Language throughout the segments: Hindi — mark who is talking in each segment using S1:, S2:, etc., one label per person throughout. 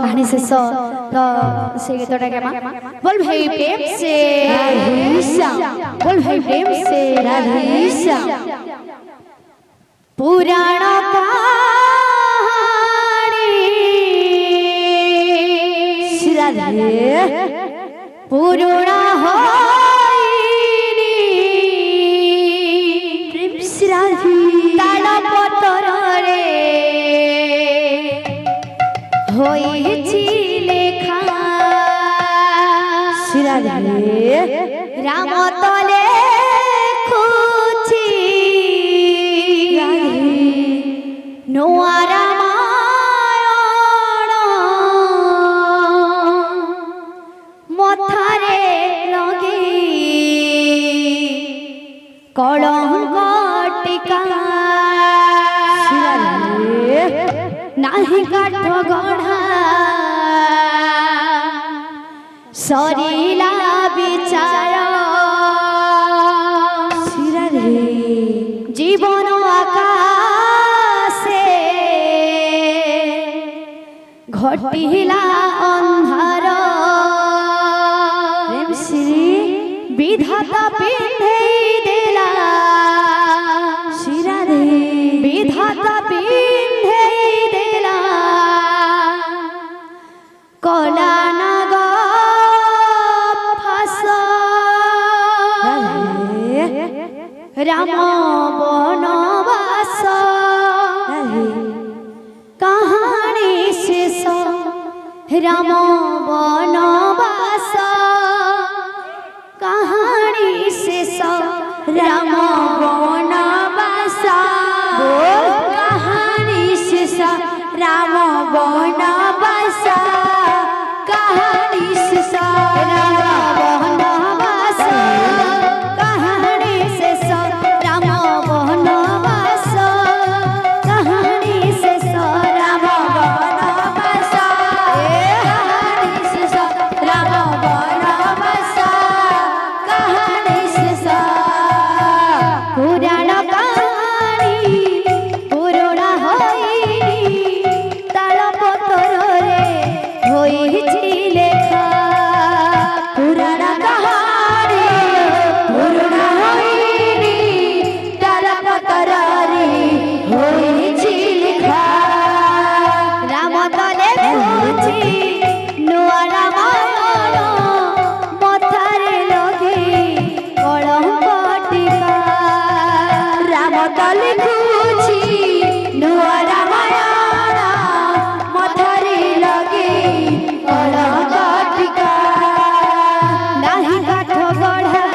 S1: कहानी शेष तो से गीतटा गामा बोल भाई प्रेम से बोल भाई प्रेम से पुराण कहानी पुराणा लेखा राम तले खुची नुआ रामायण मथारे लगे कलंक टीका नाही काठ गढ़ा सरीला विचार जीवन आकाशे घटिला अंधार विधाता पिंधे देला विधाता पिंधे देला कला नग फास राम बनवास कहानी शेष राम बनवास कहानी शेष राम बनवास कहानी शेष राम बनवास कहानी शेष राम बनवास कहानी शेष राम बनवास कहानी शेष राम बनवास कहानी शेष राम बनवास कहानी शेष पुराण कहानी पुराणा होइनी तालपत्रे होइछि लेखा पुराण कहानी पुराणा होइनी तालपत्रे होइछि लेखा राम तले खुची नुआ रामायण मथारे लगे कलंक टीका राम तले खुची नुआ रामायण मथारे लगे कलंक टीका नाही काठ गढ़ा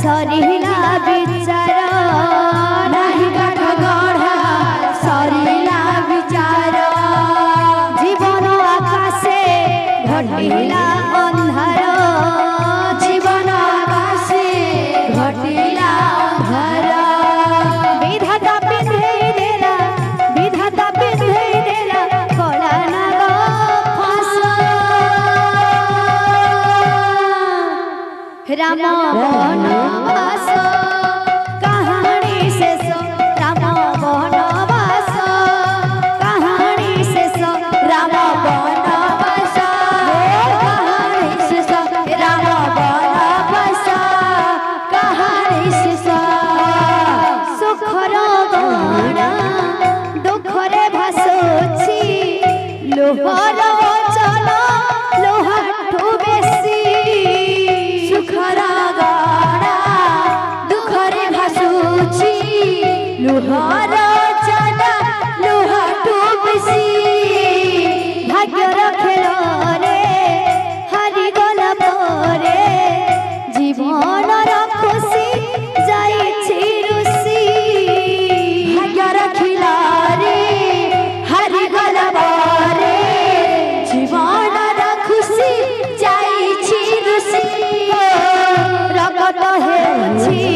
S1: सरीला विचार नाही काठ गढ़ा सरीला विचार जीवन आकाशे घटिला अंधार जीवन आकाशे घटिला अंधार विधाता पिंधे देला विधाता पिंधे देला कला नाग फास राम बनवास कहानी शेष राम बनवास कहानी शेष राम बनवास कहानी शेष राम बनवास कहानी शेष सुखर गणा दुखरे भासुछि लोहर चल लोहाठू बेसी सुखर गणा दुखरे भासुछि लोहर चल लोहाठू बेसी भाग्यर खेल रे हारि गला परे जीवन खुशी जाइछि रुसी भाग्यर खेल रे हारि गला परे जीवन खुशी जाइछि रुसी रगत हेउछि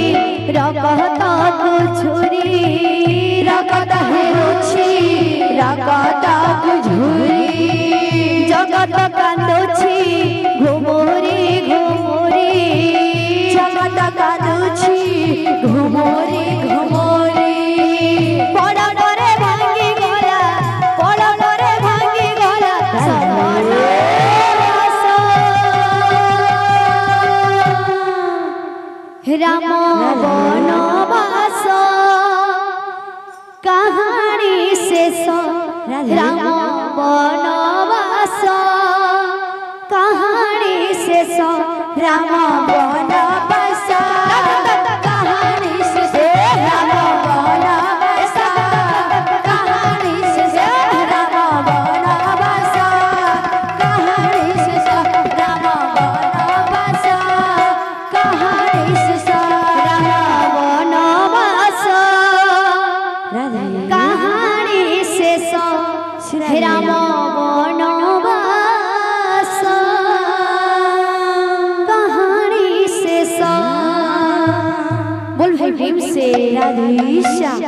S1: रगत छुरी রাম বনবাস কাহানি শেষ রাম বনবাস কাহানি শেষ রাম বনবাস কাহানি শেষ রাম বনবাস কাহানি শেষ রাম বনবাস কাহানি শেষ রাম বনবাস কাহানি শেষ রাম বনবাস কাহানি শেষ রাম বনবাস কাহানি শেষ। बोल भाई प्रेम से राधेश्याम।